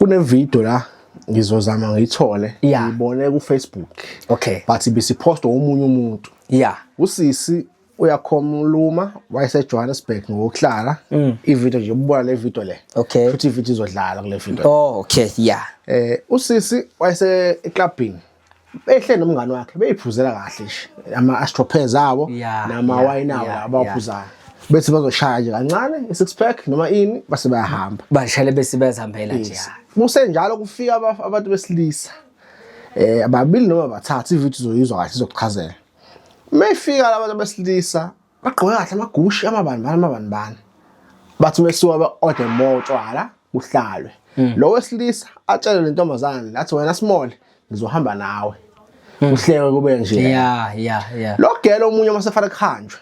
Kunevideo la ngizozama ngiyithole Yeah. ngibone ku Facebook. Okay. But bisipost omunye umuntu. Yeah. Usisi uyakhomuluma wayese Johannesburg ngokuhlala. Ivideo nje ubuka le video le. Okay. Futhi ivideo izodlala kule video. Oh, okay. Yeah. Usisi wayese eclubini. Behle nomngane wakhe beyiphuzela kahle nje ama astropez abo nama wine abo abaphuzayo. Bethi bazoshaya nje kancane i6 pack noma ini base bayahamba. Bashale bese bezihambela nje. Kusenjalo kufika abantu besilisa. Ababili noma bathathu ivideo izoyizwa kahle izokuchazela. Mefika labantu besilisa bagqoke kahle amagushi amabani. Bathi mesuka ba-order more utshwala uhlalwe. Lo wesilisa atshele le ntombazane lathi wena small ngizohamba nawe. Uhleke kube nje. Yeah. Lo girl omunye masefana khanjwe.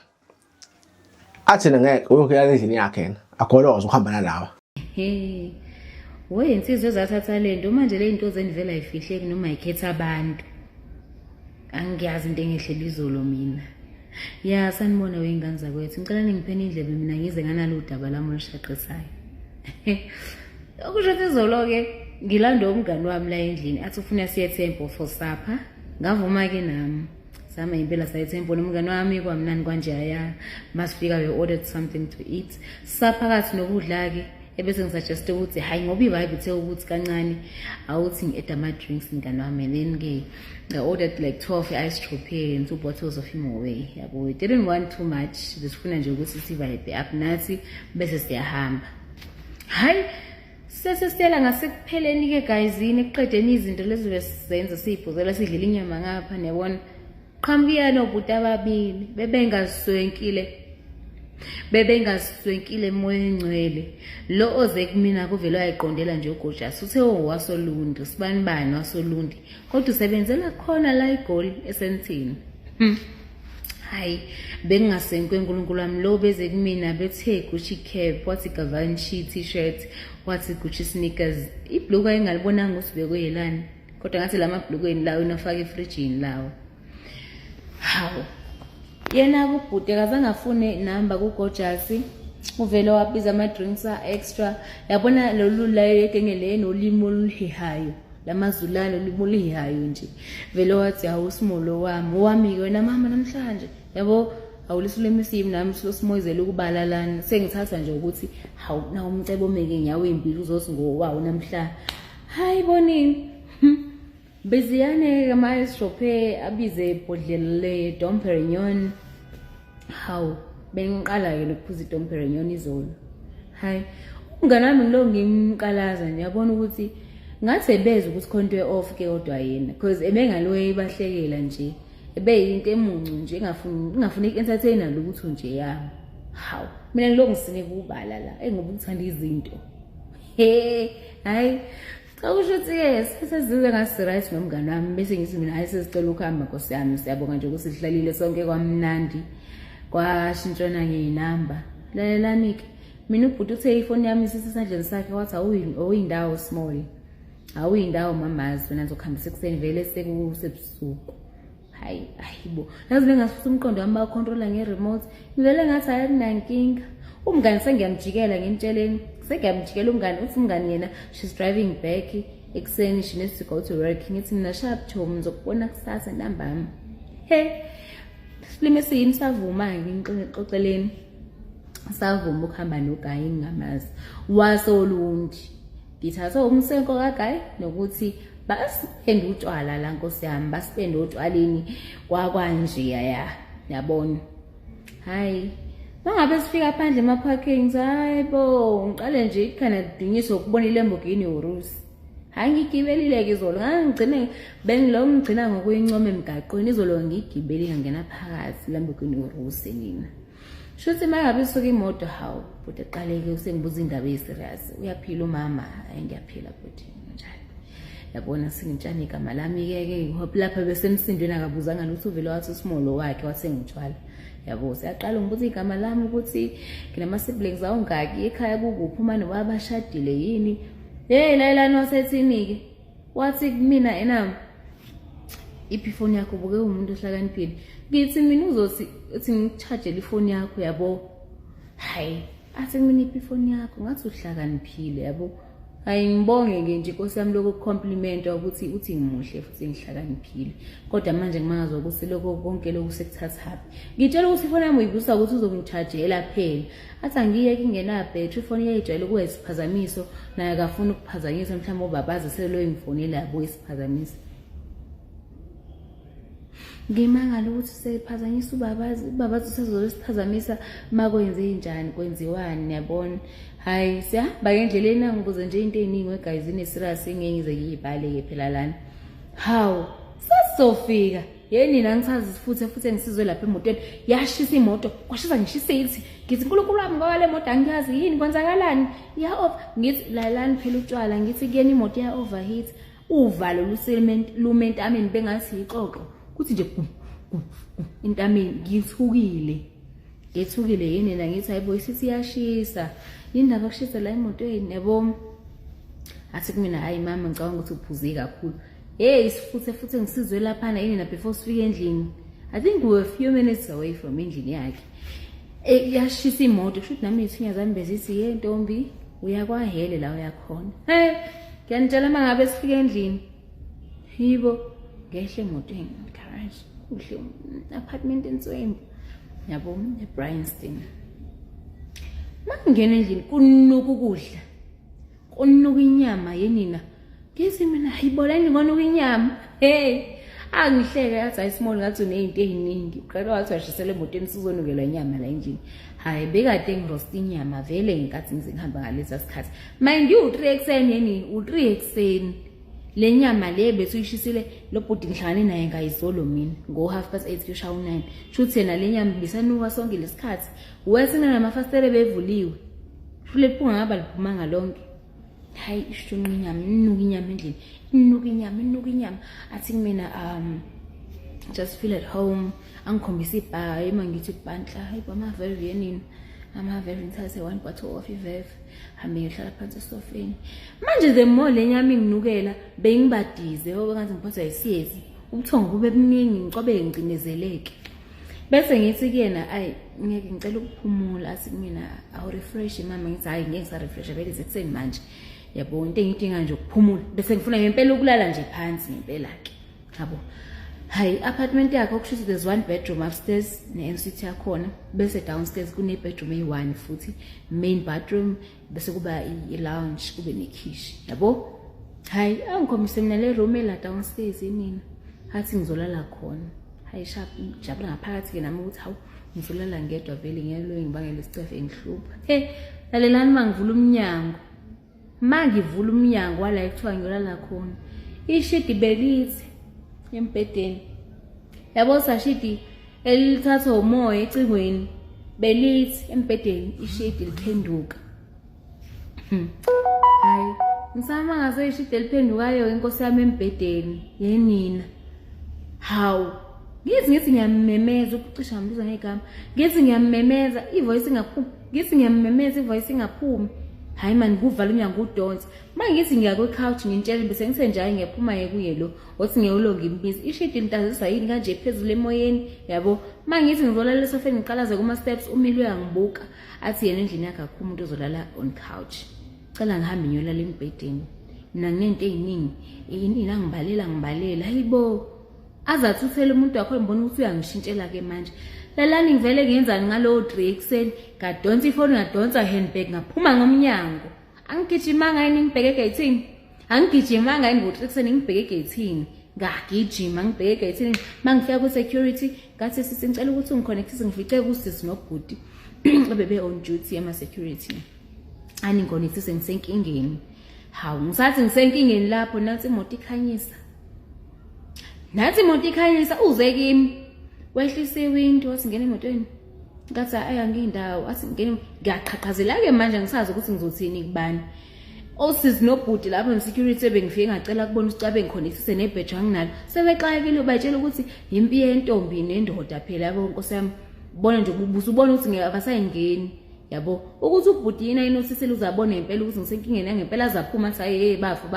Athi ngeke uyokhela endlini yakhe yena. Agoloza ukuhamba nalawa. Insizwe ezathatha lento manje le zinto zenivela ifihleki noma ikhetha abantu. Angiyazi into engehlele izolo mina. Ya sanibona weingane zakwethu. Ngicela ningipheni indlebe mina ngize nganalo udaba lami olushaqesayo. Okusho ukuthi izolo ke ngilanda umngani wami la endlini athi ufuna siye eTemple for supper. Ngavuma ke nami. Sama impela saye eTemple nomngani wami kwamnani kanje aya. Masifika we ordered something to eat. Saphakathi nokudla ke ebese ngisuggest ukuthi hayi ngoba ivibe ithe ukuthi kancane awuthi ngi-add ama drinks ngani wami and then ke I ordered like 12 ice trophy and 2 bottles of Himaway yabo. We didn't want too much besifuna nje ukuthi sivibe up nathi bese siyahamba. Hayi sesistela ngasekupheleni ke guyzini ekuqedeni izinto lezi besizenza siyiphuzela sidlela inyama ngapha nebona qhambiya nobhuti ababili bebengaswenkile emoyeni engcwele lo oze kumina kuvela ayiqondela nje uGojasi uthe wasolundi sibanibani wasolundi kodwa usebenzela khona la eGoli eSentini. Hayi bengasenkwe uNkulunkulu wami lo beze kumina bethe Gucci cap wathi Givenchy t-shirt wathi Gucci sneakers ibhluka engalibonanga usibekwe yelani kodwa ngathi lama bhlukweni lawo inafaka efrijini lawo. Hawu yena kubhuti akazange afune number kuGojasi uvele wabiza ama drinks extra yabona lolu laye kengele nolimo oluhihayo lamazulana olimo oluhihayo nje vele wathi awusimolo wami wena mama namhlanje yabo awulisule emisimu nami simoyizela ukubala lana sengithatha nje ukuthi hawu na umcebo meke nyawo impilo uzothi ngowawo namhla hayi bonini beziyane ama strophe abize ibhodlela le Dom Perignon. Hawu bengiqala ke lokuphuza iDom Perignon izolo. Hayi umngane wami ngilo ngimqalaza nje yabona ukuthi ngathi ebeza ukuthi khonto off ke kodwa yena because ebengalowe ibahlekela nje ebeyinto emuncu nje ngafuni entertainer lokuthu nje yami. Hawu mina ngiloko ngisinike ubala la engoba ukuthanda izinto. Hayi akusho ukuthi sesizwe ngasiright nomngane wami bese ngithi mina ayisesicela ukuhamba Nkosi yami siyabonga nje ukuthi sihlalile sonke kwamnandi kwashintshana ngeinamba lalelani ke mina ubhuti uthe ifoni yami isisesandleni sakhe wathi awuyindawo small awuyindawo mamazi wena ngizokuhambisa ekuseni vele sekusebusuku. Hayibo yazi bengasifisa umqondo wami bacontrola ngeremote ngivele ngathi ayinankinga umngane sengiyamjikela ngimtsheleni sengiyamjikela umngane uthi umngane yena she's driving back ekuseni she needs to go to work ngithi mina sharp chom ngizokubona kusasa ntambama. Silime siyini savuma ngixoxeleni savuma ukuhamba noGayi ngamazi wasolundi ngithatha umsenko kaGayi nokuthi basipende utshwala la Nkosi yami basipende utshwaleni kwakwanje yabona. Hayi mangabe sifika phandle emaparking hayibo ngiqale nje ikhana dinyiso ukubona iLamborghini Urus. Hayi ngigibelile ke izolo ngangigcine ngigcina ngokuyincoma emgaqweni izolo ngigibeli ngangena phakathi iLamborghini Urus nina. Shuthi mangabe suka imoto hawu futhi eqaleke usengibuza indaba eserious uyaphila umama ngiyaphila futhi njalo. Yabona singintshana igama lami ke hope lapha besemsindweni akabuzanga lutho vele wathi uSmolo wakhe wathengutshwala. Yabo siyaqala ngibuza igama lami ukuthi nginama siblings awungaki ekhaya kukuphi uma nobabashadile yini. Layelani wasethini ke wathi kumina enami iphi phone yakho buke umuntu ohlakaniphile ngithi mina uzothi ngicharge ifoni yakho yabo. Hayi athi mina iphi phone yakho ngathi uhlakaniphile yabo. hayi ngibonge nje Nkosi yami lokho compliment ukuthi uthi ngimuhle futhi ngihlakaniphile kodwa manje ngimangazwa ukuthi lokho konke lokhu sekuthathaphi ngitshela ukuthi ifoni yami uyibusa ukuthi uzongichargela phela athi angiyeke ingena battery ifoni iyajwayele kuba isiphazamiso naye akafuna ukuphazamisa mhlawumbe ubabazi selo ingifoni labo isiphazamisa ngimangala ukuthi sephazanyisa ubabazi usezobe isiphazamisa makwenze njani kwenziwani yabona hayi siyahamba ngendleleni angibuze nje into eziningi wegayizini serious engeke ngize ngiyibhale ke phela lana hawu sasofika nina ngisazi futhi ngisizwe lapha emotweni yashisa imoto kwashisa ngishise ithi ngithi uNkulunkulu wami ngoba le moto angiyazi yini kwenzakalani ya off ngithi lalani phela utshwala ngithi kuyena imoto ya overheat uvalo lument ameni bengathi ixoxo kuthi nje intameni ngithukile yini na ngithi hayibo isithi yashisa indaba yokushisa la emotweni yabo athi kumina hayi mama ngicabanga ukuthi uphuze kakhulu hey futhi ngisizwe lapha na yini na before sifike endlini I think we were a few minutes away from endlini yakhe yashisa imoto kusho nami ithinya zami bezithi hey ntombi uyakwahele la uyakhona hey ngiyanitshela mangabe sifike endlini yibo ngehle emotweni garage kuhle apartment entswembu yabo eBryanston mangena endlini kunuka inyama yenina ngithi mina hayibolani ngonuka inyama hey angihleke yathi ayismall ngathi unezinto eziningi uqala wathi washisela emotweni sizonukela inyama la endlini hayi bekade ngiroast inyama vele ngenkathi ngihamba ngalesa sikhathi mind you 3 ekseni yeni u3 ekseni le nyama le bethu uyishisile lo bhudi ngihlangane naye ngayizolo mina ngo 8:30 kushawa 9 shuthi yena le nyama bisanuka sonke lesikhathi wesina namafastele bevuliwe shule liphunga ngaba liphuma ngalonke hayi ishunqa inyama endlini inuka inyama athi kumina just feel at home angikhombisa ibha emangithi ibhantla hayi bamaveve yenini amaveve ngithathe one bottle of iveve hambe ngihlala phansi esofeni manje the more lenyama inginukela bengibadize ngoba ngathi ngiphathwa yisiyezi ubuthongo bube buningi ngicobe ngicinezeleke bese ngithi kuyena ayi ngeke ngicela ukuphumula athi mina awu refresh mama ngithi hayi ngeke sa refresh vele sekuseni manje yabo into engidinga nje ukuphumula bese ngifuna ngempela ukulala nje phansi ngempela ke yabo hayi apartment yakhe okushuthi there's one bedroom upstairs ne-ensuite yakhona bese downstairs kune bedroom eyi1 futhi main bathroom bese kuba i-lounge kube nekhishi yabo hayi angikhombise mina le room la downstairs nina athi ngizolala khona hayi sharp jabula ngaphakathi ke nami ukuthi hawu ngizolala ngedwa vele ngiyaloyi ngibangela isicefe engihlupha lalelani mangivula umnyango wala ekuthiwa ngiyolala khona ishidi belithi embedeni yabo sashidi elithatha umoya ecingweni belithi embedeni ishidi liphenduka hayi ngisama ngaze ishidi eliphendukayo inkosi yami embedeni yenina hawu ngithi ngiyamemeza ukucisha ngibiza ngegama ngithi ngiyamemeza ivoice ingaphumi ngithi ngiyamemeza ivoice ingaphumi hayi man kuvala umnyango udonsa mangithi ngiya kwe couch ngintshela bese ngisenjaye ngiyaphuma kuye lo othi ngiyolo ngimbiza ishidi lintazisa yini kanje phezulu emoyeni yabo mangithi ngizolala esofeni ngiqalaze kuma steps umile uyangibuka athi yena endlini yakhe akho umuntu ozolala on couch cela ngihambe ngiyolala embedeni mina nginento eziningi yini ngibalela hayibo azathi uthele umuntu wakho ngibona ukuthi uyangishintshela ke manje lalani ngivele ngenzani ngalo Drexel ngadonsa ifoni ngadonsa handbag ngaphuma ngomnyango angigijimanga yini ngibheke egate angigijimanga yini ngoDrexel ngibheke egate ngagijima ngibheke egate mangifika ku security ngathi sisicela ukuthi ungiconnectise ngifice kusisi nobhuti bebe on duty ema security ani ngiconnectise ngisenkingeni hawu ngisathi ngisenkingeni lapho nathi imoto ikhanyisa uze kimi wehlisa iwindow wasingena emotweni ngathi ayangindawo asingene ngiyaqhaqhazela ke manje ngisazi ukuthi ngizothini kubani osisi nobhuti lapho nesecurity bengifike ngacela kubona usicabe ngiconnectise nebadge anginalo sebexayekile bayitshela ukuthi impi yentombi nendoda phela yabo nkosi yami bona nje ububusa ubona ukuthi ngeke abasayingeni yabo ukuthi ubhuti yena inosisela uzabona impela ukuthi ngisenkingeni ngempela azaphuma saye hey bafu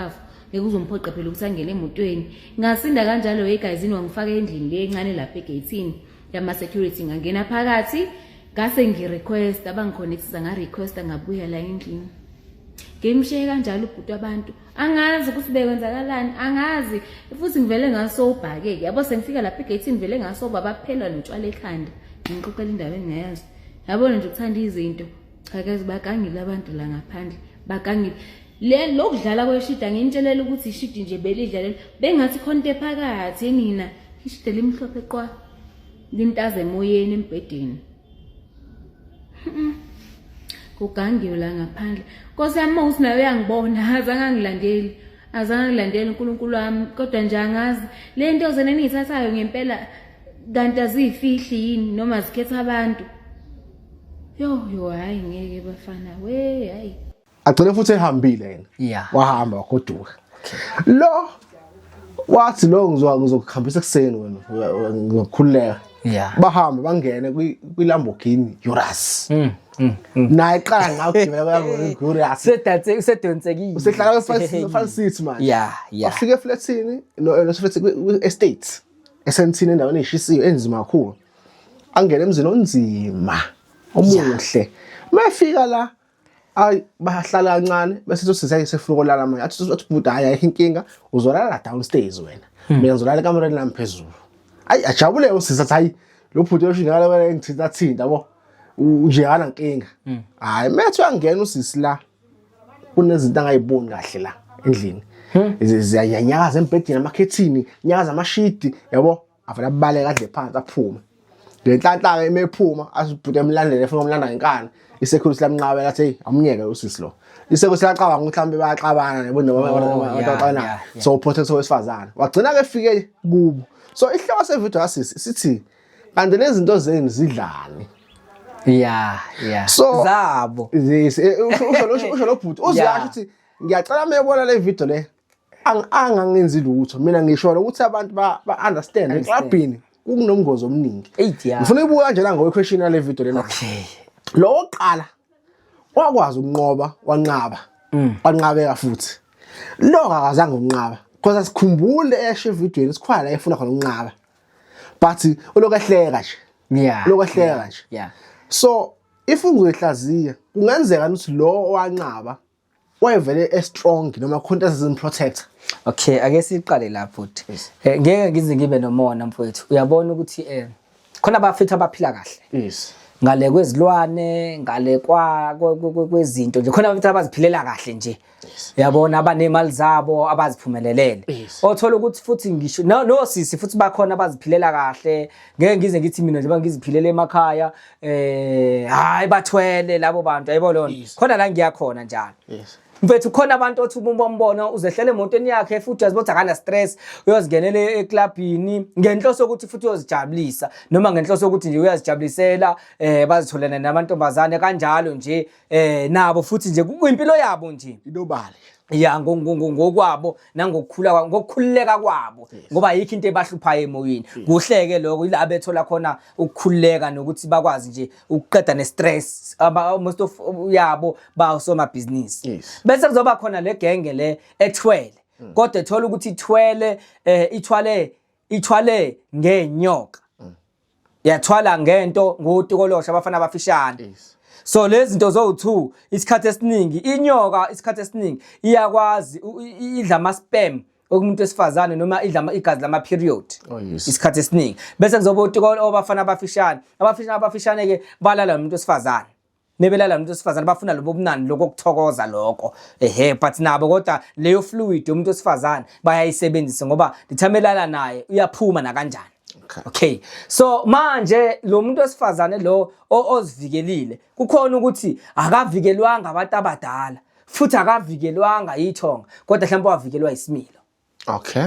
ngeke uzomphoqa phela ukuthi angene emotweni ngasinda kanjalo egayizini wangifaka endlini le encane lapha egatini yama security ngangena phakathi ngase ngirequest abangiconnectisa nga request ngabuya la endlini ngimshiye kanjalo ubhuti wabantu angazi ukuthi bekwenzakalani angazi futhi ngivele ngasobha-ke yabo sengifika lapha egate ngivele ngasobha baphela notshwala ekhanda ngiqoqela indaba engayazi yabona nje ukuthanda izinto chakazi bagangile abantu la ngaphandle bagangile lokudlala kweshida ngintshelela ukuthi ishidi nje belidlalela bengathi khona into ephakathi yenina ishide limhlophe qwa lintaze emoyeni embhedeni kugangiwe la ngaphandle Nkosi yami mawuthi nawe uyangibona azange angilandeli uNkulunkulu wami kodwa nje angazi le nto zena niyithathayo ngempela kanti azifihli yini noma zikhetha abantu yo hayi ngeke bafana hayi agcine futhi ehambile yena Yeah. wahamba wagoduka lo wathi lo ngizokuhambisa ekseni wena ngizokhuleka Yeah. bahamba bangene kwiLamborghini Urus naye qala ngakugibela Urus Sedonsekile. usehlala ku-Front seat manje Yeah. wafika eflatini estate esentini endaweni eyishisiwe enzima kakhulu angena emzini onzima omuhle mayefika la ay bahlala kancane bese uthi sefuna ukulala manje athi buda hayi ayikho inkinga uzolala downstairs wena mina ngizolala ekamereni lami phezulu ay ajabule usisa hayi lo bhuti oshingala wena engithinta thinta yabo ujeyana inkinga hayi methu angena usisi la kunezinto angayiboni kahle la endlini ziyanyakaza embhedeni amakhethini nyakaza amashidi yabo avela abaleka kadle phansi aphume lenhlanhla emephuma asibhuti emlandele efuna umlanda ngenkani isekhulisi lamnqabe lathi hey amnyeke usisi lo isekhulisi laqabanga ukuthi mhlambe bayaxabana nebona so protector wesifazana wagcina ke fike kubo so ihloko sevideo yasisi sithi kanti lezi zinto zeni zidlani Yeah. So Zabo. usho lo bhuti uziyasho ukuthi ngiyacela mayebona le video le angangenzi lutho mina ngisho ukuthi abantu ba understand eklabhini kunomngozi omningi 8 yeah. ngifuna ibuka kanjena ngokweshiya le video lena Okay. lo oqala wakwazi ukunqoba wanqabeka futhi lo akazange unqaba because asikhumbule eshe evidweni sikhwala la efuna khona unqaba but ulokahleka nje Yeah. lokahleka nje Yeah. so if ungehlaziya kungenzeka ukuthi lo owanqaba wayevele strong noma contest protector Okay, ake siqale lapho futhi. Ngeke ngize ngibe nomona mfowethu. Uyabona ukuthi khona abafethu abaphila kahle. yes Ngale kwezilwane, ngale kwezinto nje khona abafethu abaziphilela kahle nje. Uyabona abanemali zabo abaziphumelelele. Othola ukuthi futhi ngisho no sisi futhi bakhona abaziphilela kahle. Ngeke ngize ngithi mina nje bangiziphilele emakhaya hayi bathwele labo bantu ayibona khona la ngiyakhona njalo. yes Mfethu khona abantu othi umbona uzehlele emotweni yakhe futhi uyazibothi akana stress uyozingenela eclubini ngenhloso ukuthi futhi uyozijabulisa noma ngenhloso ukuthi nje uyazijabulisela bazitholana namantombazane kanjalo nje nabo futhi nje kuyimpilo yabo nje inobale ya ngokwabo nangokukhula ngokukhululeka kwabo ngoba ayikho into ebahluphayo emoyeni kuhleke lokho ila bethola khona ukukhululeka nokuthi bakwazi nje ukuqeda nestress most of yabo ba soma business bese kuzoba khona le genge le ethwele kodwa ethola ukuthi ithwale ngenyoka yathwala ngento ngotikolosha abafana abafishane so lezi zinto zo2 isikhathi esiningi inyoka isikhathi esiningi iyakwazi idla ama sperm okumuntu esifazane noma idla igazi lama period isikhathi esiningi bese kuzoba utikolo abafana abafishane ke balala nomuntu esifazane nebelala nomuntu esifazane bafuna lobo bunani lokukuthokoza lokho but nabo kodwa leyo fluid umuntu esifazane bayayisebenzisa ngoba dithamelana naye uyaphuma na kanjani. Okay, so manje lo muntu wesifazane lo ozivikelile kukhona ukuthi akavikelwanga abantu abadala futhi akavikelwanga ithonga kodwa mhlawumbe wavikelwa isimilo. Okay.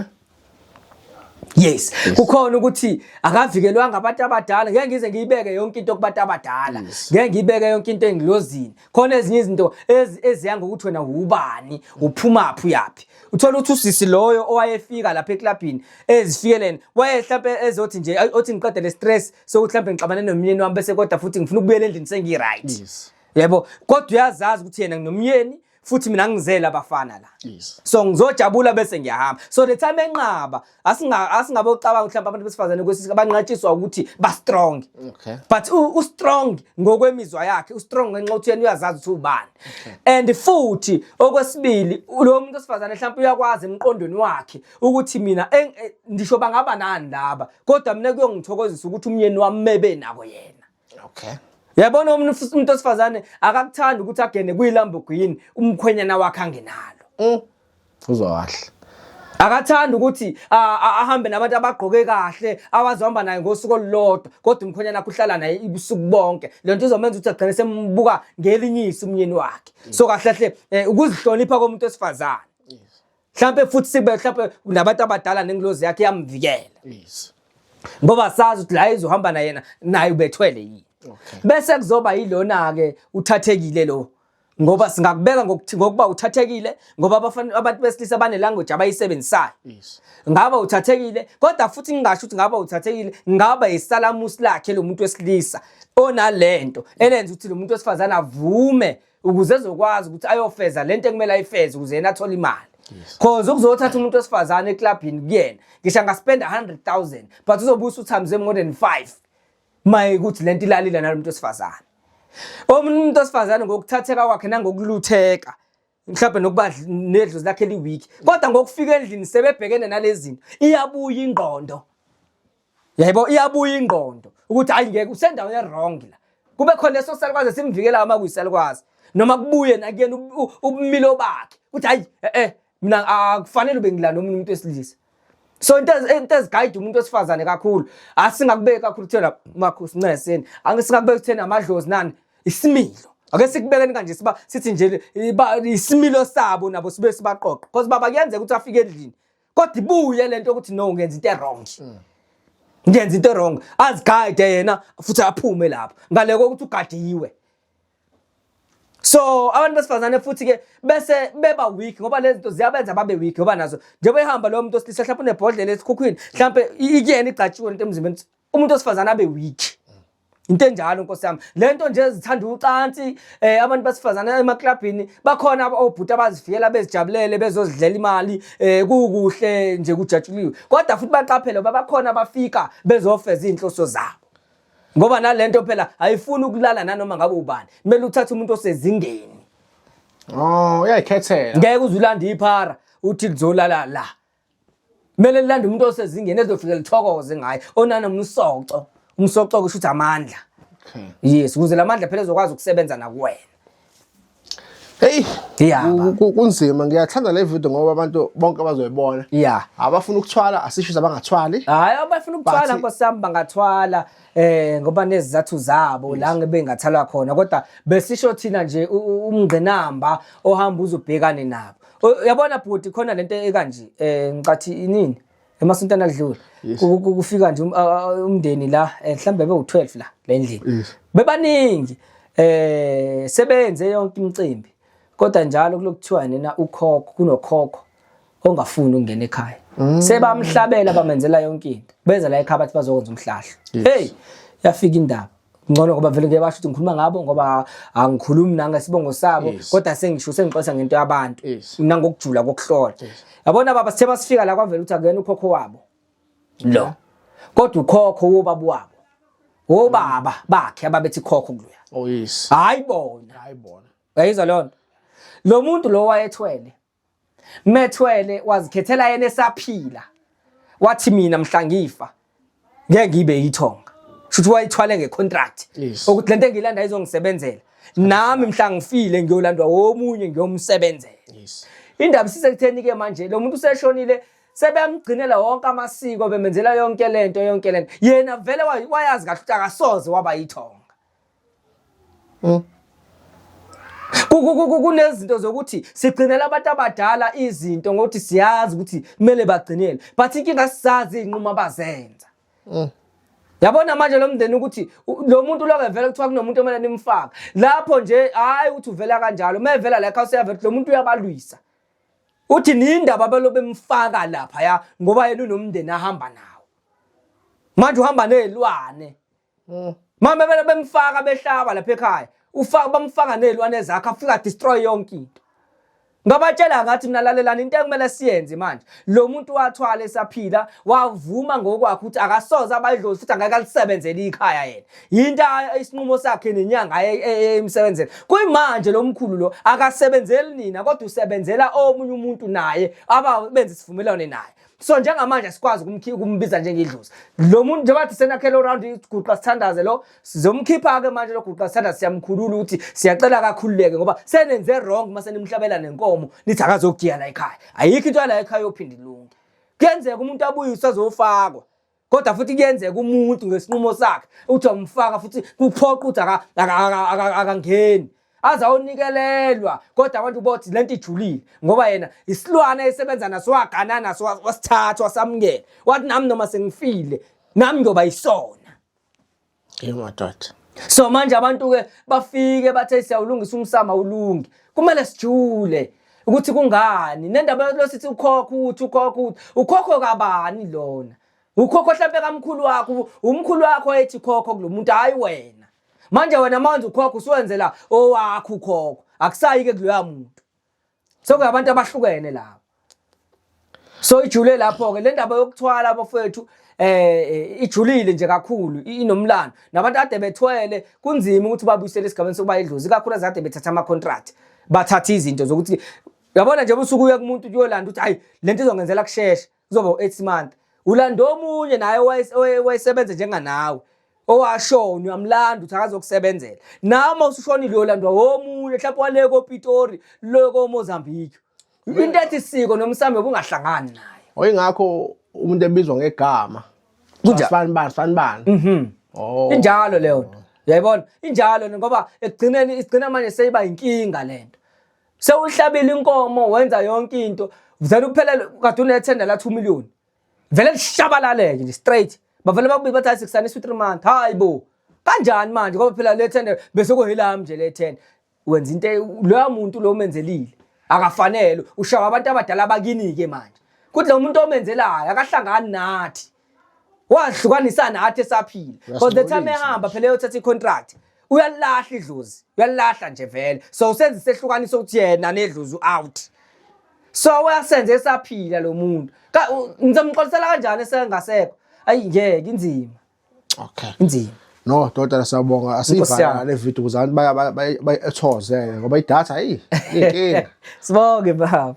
Yes, kukhona ukuthi akavikelwanga abantu abadala ngeke ngize ngiyibeke yonke into kubantu abadala ngeke ngiyibeke yonke into engilozini khona ezinye izinto eziyanga ukuthi wena ubani uphuma phi yapi uthola ukuthi usisi loyo owayefika lapha eclubini ezifikelene waye mhlawumbe ezothi nje othi ngiqede le stress sokuthi mhlawumbe ngixabane nomyeni wami bese kodwa futhi ngifuna ukubuyela endlini sengi right yebo kodwa uyazazi ukuthi yena nginomyeni futhi mina ngizela abafana la. Yes. So ngizojabula bese ngiyahamba. So the time enqaba asingabe ucabanga mhlawumbe abantu besifazane kwesisi abanqatshiswa ukuthi ba strong. Okay. But u strong ngokwemizwa yakhe, u strong ngenxa ukuthi yena uyazazi ukuthi ubani. And futhi okwesibili lo muntu osifazane mhlawumbe uyakwazi emqondweni wakhe ukuthi mina ndisho bangaba nani laba. Kodwa mina kuyongithokozisa ukuthi umyeni wami mebe nako yena. Okay. Yabona umuntu osifazane akakuthanda ukuthi agene kuyiLamborghini umkhwenyana wakhe angenalo. Uzwa kahle. Akathanda ukuthi ahambe nabantu abagqoke kahle awazohamba naye ngosuku olulodwa kodwa umkhwenyana kuhlala naye ibusuku bonke. Lento izomenza ukuthi agcine sembuka ngelinyisi umyeni wakhe. So kahle hle ukuzihlonipha komuntu osifazane. Mhlambe futhi sibe mhlambe nabantu abadala nengilozi yakhe yamvikela. Yes. Ngoba sazi ukuthi la izohamba na yena naye ubethwele yini. Okay. Bese kuzoba yilona ke uthathekile lo. Ngoba singakubeka ngokuba uthathekile ngoba abantu besilisa bane language abayisebenzisayo. Yes. Ngaba uthathekile kodwa futhi ngingasho ukuthi ngaba uthathekile ngaba isalamusi lakhe lo muntu wesilisa onalento elenza ukuthi lo muntu wesifazana avume ukuze ezokwazi ukuthi ayofeza lento ekumele ayifeze ukuze yena athole imali. Cause ukuzothatha umuntu wesifazane eclubini kuyena ngisho angaspenda 100,000 but uzobusa uthamze more than 5 maye ukuthi lento ilalile nalomuntu wesifazane. Umuntu wesifazane ngokuthatheka kwakhe nangokulutheka mhlawumbe nokuba nedlozi lakhe liweak kodwa ngokufika endlini sebebhekene nalezi zinto iyabuya ingqondo. Yebo iyabuya ingqondo ukuthi hayi ngeke usendaweni wrong la. Kube khona leso salikwazi simvikela ama kuyisalikwazi noma kubuye nakuyena ubumilo bakhe ukuthi hayi mina akufanele ube ngila nomunye umuntu wesilisa. So into eziguide umuntu wesifazane kakhulu asingakubeka kakhulu thina makhosi nceseni angisingakubeka thina amadlozi nani isimilo. Ake sikubekeni kanje sithi nje isimilo sabo nabo sibe sibaqoqa because baba kuyenzeka ukuthi afike endlini kodwa ibuye lento ukuthi no ngenza into wrong. Ngenza into wrong aziguide yena futhi aphume lapha ngale kokuthi ugadiwe. So abantu besifazane futhi ke bese beba weak ngoba lezi zinto ziyabenza babe weak ngoba nazo njengoba ehamba lo muntu osilisa mhlawumbe unebhodlela esikhukhwini mhlawumbe ikuyena igcatshiwe into emzimbeni umuntu osifazane abe weak. Into enjalo Nkosi yami lento nje ezithanda ucansi abantu besifazane emaclubini bakhona obhuti abazifikela bezijabulele bezozidlela imali kukuhle nje kujatshuliwe kodwa futhi baqaphele babakhona abafika bezofeza inhloso zabo. Ngoba nalento phela ayifuni ukulala nanoma ngabe ubani kumele uthathe umuntu osezingeni. Uyayikhethela. Ngeke uzulanda iphara uthi kuzolala la. Kumele lilande umuntu osezingeni ezofika lithokoze ngaye onana umsoco. Umsoco kusho ukuthi amandla. Okay. Yes, ukuze lamandla phela ezokwazi ukusebenza nakuwena. Hey, iyaba. Kunzima ngiyathanda le video ngoba abantu bonke abazoyibona. Yeah. Abafuna ukuthwala asisho abangathwali. Hayi abafuna ukuthwala Nkosi yami bangathwala ngoba nezizathu zabo la ngebe ngathalwa khona kodwa besisho thina nje umngqinamba ohamba uzobhekane nabo. Uyabona bhuti khona lento ekanje ngicathi inini emasontana adlule kufika nje umndeni la mhlambe be12 la endlini. Bebaningi sebenze yonke imicimbi kodwa njalo kulokuthiwa nina ukhokho kunokhokho ongafuni ukungena ekhaya. Sebamhlabela bamenzela yonke into. Beza la ekhaya bathi bazokwenza umhlahlo. Hey, yafika indaba. Ngcono ngoba vele ngeke basho ukuthi ngikhuluma ngabo ngoba angikhulumi nanga sibongo sabo kodwa sengisho sengixoxa ngento yabantu nangokujula kokuhlola. Yabona baba sithe basifika la kwavela ukuthi akuyena ukhokho wabo. Lo. Kodwa ukhokho wobaba wabo. Wobaba bakhe ababethi khokho kuloya. Oh yes. Hayibona. Uyayizwa lona. Lo muntu lo wayethwele. Methwele wazikhethela yena esaphila. Wathi mina mhla ngifa ngeke ngibe yithonga. Shuthi wayithwale ngecontract. Ukuthi lento engilanda izongisebenzela. Nami mhla ngifile ngiyolandwa womunye ngiyomsebenzela. Yes. Indaba sisekutheni ke manje lo muntu useshonile sebeyamgcinela wonke amasiko bemenzela yonke lento yena vele wayazi kahle ukuthi akasoze waba yithonga. Kunezinto zokuthi sigcinela abantu abadala izinto ngokuthi siyazi ukuthi kumele bagcinele but inkinga sisazi inquma abazenza. Yabona manje lo mndeni ukuthi lo muntu lo vele kuthiwa kunomuntu omele nimfaka lapho nje hayi uthi uvela kanjalo mevela la ekhaya uyavela lo muntu uyabalwisa uthi ni indaba belobe bemfaka lapha ya ngoba yena unomndeni ahamba nawo manje uhamba nezilwane. Mama bemfaka behlaba lapha ekhaya ufaka bamfaka nezilwane zakhe afika destroy yonke into Ngabatshela ngathi mina lalelana into ekumele siyenze manje. Lo muntu wathwala esaphila wavuma ngokwakhe ukuthi akasoze abayidlozi futhi angeke alisebenzele ikhaya yena. Yinto isinqumo sakhe nenyanga emsebenzeni. Kuyimanje lo mkhulu lo akasebenzeli nina kodwa usebenzela omunye umuntu naye ababenza isivumelwano naye. So njengamanje asikwazi ukumbiza njengedlozi. Lo muntu njengoba senakhela around iGuqa Sithandaze lo sizomkhipha ke manje lo Guqa Sithandaze siyamkhulula ukuthi siyacela kakhululeke ngoba senenze wrong mase nimhlabela nenkomo nithi akazokugiya la ekhaya. Ayikho into la ekhaya yophinda ilunge. Kuyenzeka umuntu abuyiswa azofakwa. Kodwa futhi kuyenzeka umuntu ngesinqumo sakhe uthi umfaka futhi kuphoqa ukuthi akangeni. Azawunikelelwa kodwa abantu bothi lento ijulile ngoba yena isilwane esebenza naso wagana naso wasithatha wasamukela wathi nami noma sengifile nami ngiyoba yisona madoda. so manje abantu ke bafike bathe siyawulungisa umsama ulungi kumele sijule ukuthi kungani nendaba losithi ukhokho kabani lona ukhokho mhlawumbe kamkhulu wakho umkhulu wakho ethi khokho kulomuntu hayi wena. Manje wena manje ukhokho uswenzela owakho ukhokho akusayi ke kuloya muntu. So kuyabantu abahlukene lapho. So ijule lapho ke le ndaba yokuthwala abafethu ijulile nje kakhulu inomlando nabantu ade bethwele kunzima ukuthi babuyisele esigabeni sokuba idlozi kakhulu azade bethatha ama contract bathatha izinto zokuthi yabona nje usuku uya kumuntu uyolanda uthi hayi lento izongenzela kusheshsha kuzoba 8 months ulanda omunye naye wayesebenza njenganawe owashona uyamlanda uthi akazokusebenzela nama usushonile yolandwa omunye mhlawumbe waleko Pitori loko Mozambique into ethi siko nomsamo bungahlangani naye oyingakho umuntu ebizwa ngegama fanibani injalo leyo nto uyayibona injalo ngoba ekugcineni igcina manje seyiba inkinga lento sewuhlabile inkomo wenza yonke into vele kuphelele kade unethenda la 2 million vele lishabalaleke nje straight bavele bakubiza bathi asikusana 3 months hayibo kanjani manje ngoba phela le tender bese kuhelami nje le tender wenza into lo muntu lo menzelile akafanele ushawa abantu abadala abakini ke manje kuthi lo muntu omenzelayo akahlangani nathi wahlukanisa nathi esaphila because the time ehamba phela uyothatha icontract uyalahla idlozi uyalahla nje vele so usenza isehlukaniso ukuthi yena nedlozi out so uyasenza esaphila lo muntu ngizomxolisela kanjani esengasekho ayi ngeke inzima okay inzima no doda siyabonga asivala le video ukuze abantu bayethozeke ngoba idatha inkinga sibonge baba.